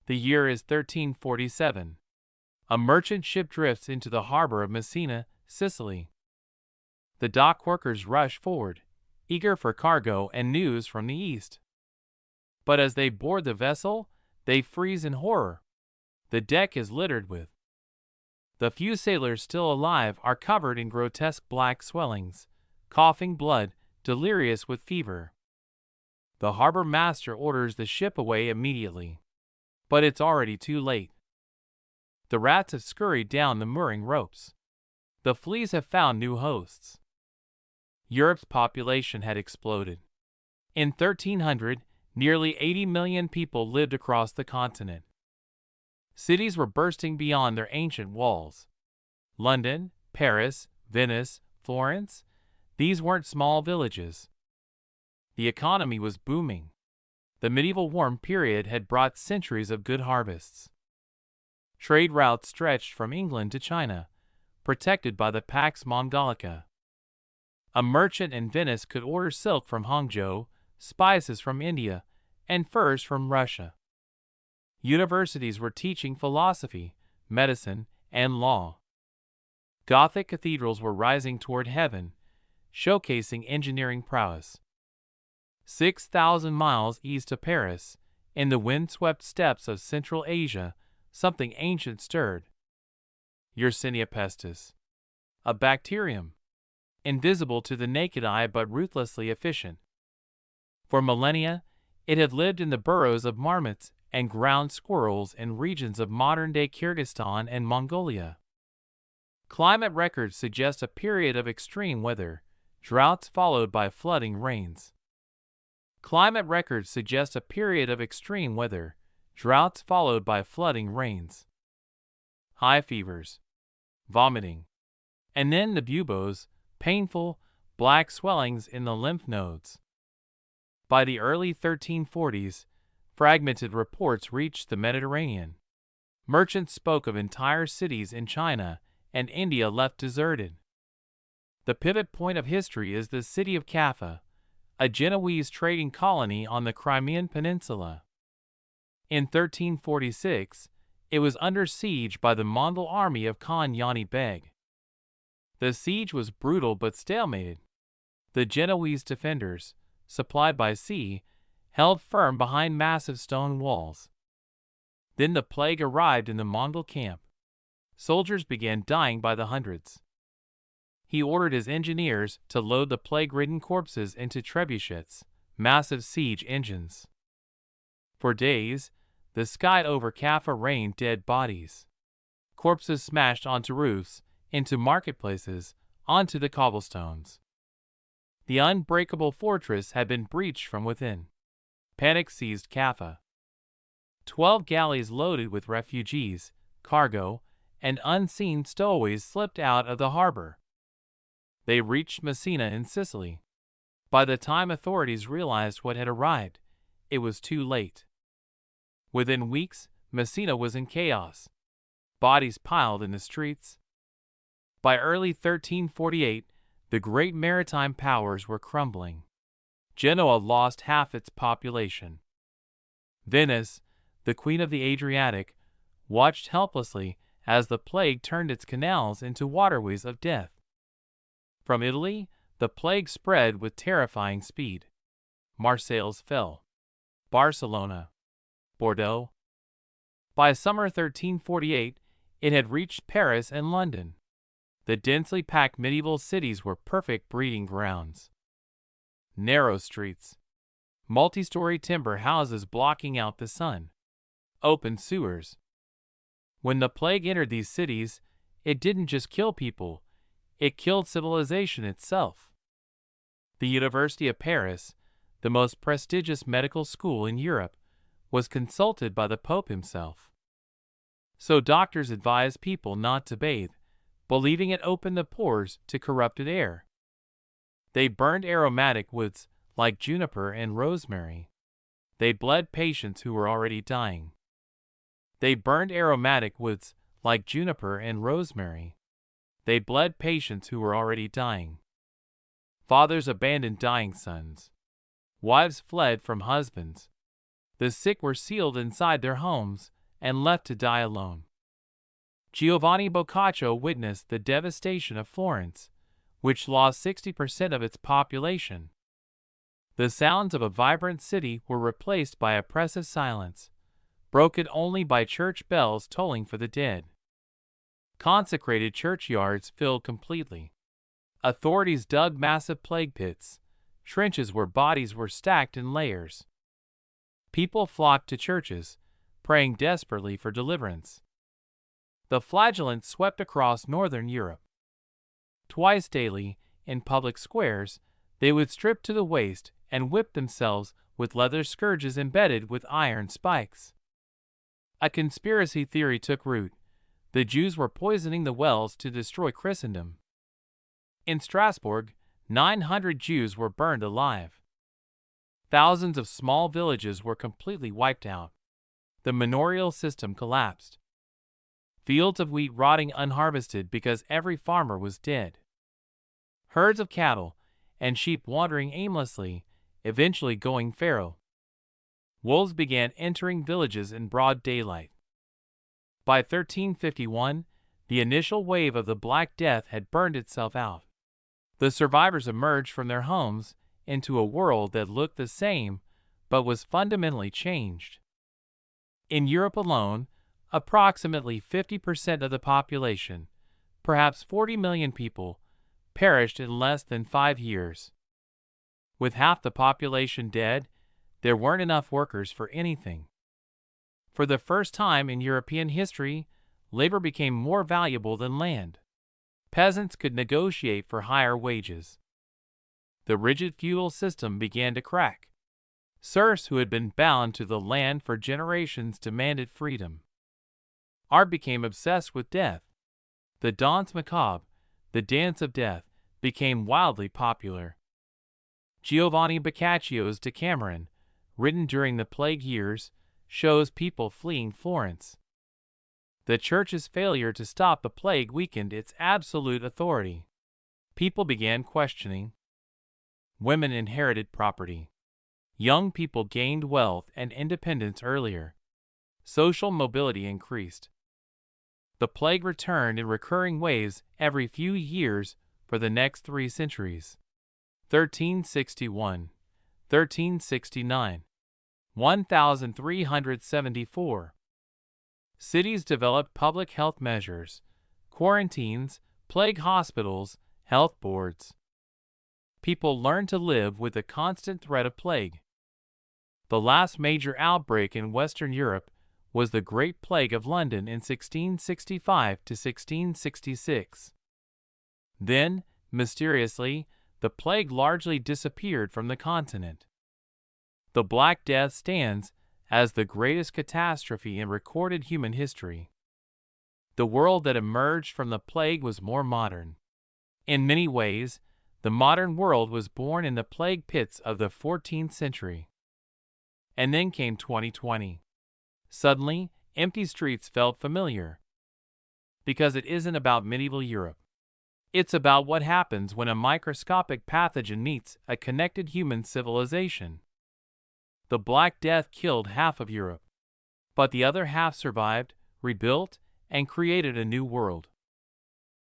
The year is 1347. A merchant ship drifts into the harbor of Messina, Sicily. The dock workers rush forward, eager for cargo and news from the east. But as they board the vessel, they freeze in horror. The deck is littered with. The few sailors still alive are covered in grotesque black swellings, coughing blood, delirious with fever. The harbor master orders the ship away immediately. But it's already too late. The rats have scurried down the mooring ropes. The fleas have found new hosts. Europe's population had exploded. In 1300, nearly 80 million people lived across the continent. Cities were bursting beyond their ancient walls. London, Paris, Venice, Florence, these weren't small villages. The economy was booming. The medieval warm period had brought centuries of good harvests. Trade routes stretched from England to China, protected by the Pax Mongolica. A merchant in Venice could order silk from Hangzhou, spices from India, and furs from Russia. Universities were teaching philosophy, medicine, and law. Gothic cathedrals were rising toward heaven, showcasing engineering prowess. 6,000 miles east of Paris, in the wind-swept steppes of Central Asia, something ancient stirred. Yersinia pestis. A bacterium. Invisible to the naked eye but ruthlessly efficient. For millennia, it had lived in the burrows of marmots and ground squirrels in regions of modern-day Kyrgyzstan and Mongolia. Climate records suggest a period of extreme weather, droughts followed by flooding rains. Climate records suggest a period of extreme weather, droughts followed by flooding rains. High fevers. Vomiting. And then the buboes, painful, black swellings in the lymph nodes. By the early 1340s, fragmented reports reached the Mediterranean. Merchants spoke of entire cities in China and India left deserted. The pivot point of history is the city of Kaffa, a Genoese trading colony on the Crimean Peninsula. In 1346, it was under siege by the Mongol army of Khan Yani Beg. The siege was brutal but stalemated. The Genoese defenders, supplied by sea, held firm behind massive stone walls. Then the plague arrived in the Mongol camp. Soldiers began dying by the hundreds. He ordered his engineers to load the plague-ridden corpses into trebuchets, massive siege engines. For days, the sky over Kaffa rained dead bodies. Corpses smashed onto roofs, into marketplaces, onto the cobblestones. The unbreakable fortress had been breached from within. Panic seized Kaffa. 12 galleys loaded with refugees, cargo, and unseen stowaways slipped out of the harbor. They reached Messina in Sicily. By the time authorities realized what had arrived, it was too late. Within weeks, Messina was in chaos. Bodies piled in the streets. By early 1348, the great maritime powers were crumbling. Genoa lost half its population. Venice, the queen of the Adriatic, watched helplessly as the plague turned its canals into waterways of death. From Italy, the plague spread with terrifying speed. Marseilles fell. Barcelona. Bordeaux. By summer 1348, it had reached Paris and London. The densely packed medieval cities were perfect breeding grounds. Narrow streets. Multi-story timber houses blocking out the sun. Open sewers. When the plague entered these cities, it didn't just kill people, it killed civilization itself. The University of Paris, the most prestigious medical school in Europe, was consulted by the Pope himself. So doctors advised people not to bathe, believing it opened the pores to corrupted air. They burned aromatic woods like juniper and rosemary. They bled patients who were already dying. They burned aromatic woods like juniper and rosemary. They bled patients who were already dying. Fathers abandoned dying sons. Wives fled from husbands. The sick were sealed inside their homes, and left to die alone. Giovanni Boccaccio witnessed the devastation of Florence, which lost 60% of its population. The sounds of a vibrant city were replaced by oppressive silence, broken only by church bells tolling for the dead. Consecrated churchyards filled completely. Authorities dug massive plague pits, trenches where bodies were stacked in layers. People flocked to churches, praying desperately for deliverance. The flagellants swept across northern Europe. Twice daily, in public squares, they would strip to the waist and whip themselves with leather scourges embedded with iron spikes. A conspiracy theory took root. The Jews were poisoning the wells to destroy Christendom. In Strasbourg, 900 Jews were burned alive. Thousands of small villages were completely wiped out. The manorial system collapsed. Fields of wheat rotting unharvested because every farmer was dead. Herds of cattle and sheep wandering aimlessly, eventually going feral. Wolves began entering villages in broad daylight. By 1351, the initial wave of the Black Death had burned itself out. The survivors emerged from their homes into a world that looked the same but was fundamentally changed. In Europe alone, approximately 50% of the population, perhaps 40 million people, perished in less than 5 years. With half the population dead, there weren't enough workers for anything. For the first time in European history, labor became more valuable than land. Peasants could negotiate for higher wages. The rigid feudal system began to crack. Serfs who had been bound to the land for generations demanded freedom. Art became obsessed with death. The danse macabre, the dance of death, became wildly popular. Giovanni Boccaccio's Decameron, written during the plague years, shows people fleeing Florence. The church's failure to stop the plague weakened its absolute authority. People began questioning. Women inherited property. Young people gained wealth and independence earlier. Social mobility increased. The plague returned in recurring waves every few years for the next 3 centuries. 1361, 1369, 1374. Cities developed public health measures, quarantines, plague hospitals, health boards. People learned to live with the constant threat of plague. The last major outbreak in Western Europe was the Great Plague of London in 1665 to 1666. Then, mysteriously, the plague largely disappeared from the continent. The Black Death stands as the greatest catastrophe in recorded human history. The world that emerged from the plague was more modern. In many ways, the modern world was born in the plague pits of the 14th century. And then came 2020. Suddenly, empty streets felt familiar. Because it isn't about medieval Europe. It's about what happens when a microscopic pathogen meets a connected human civilization. The Black Death killed half of Europe. But the other half survived, rebuilt, and created a new world.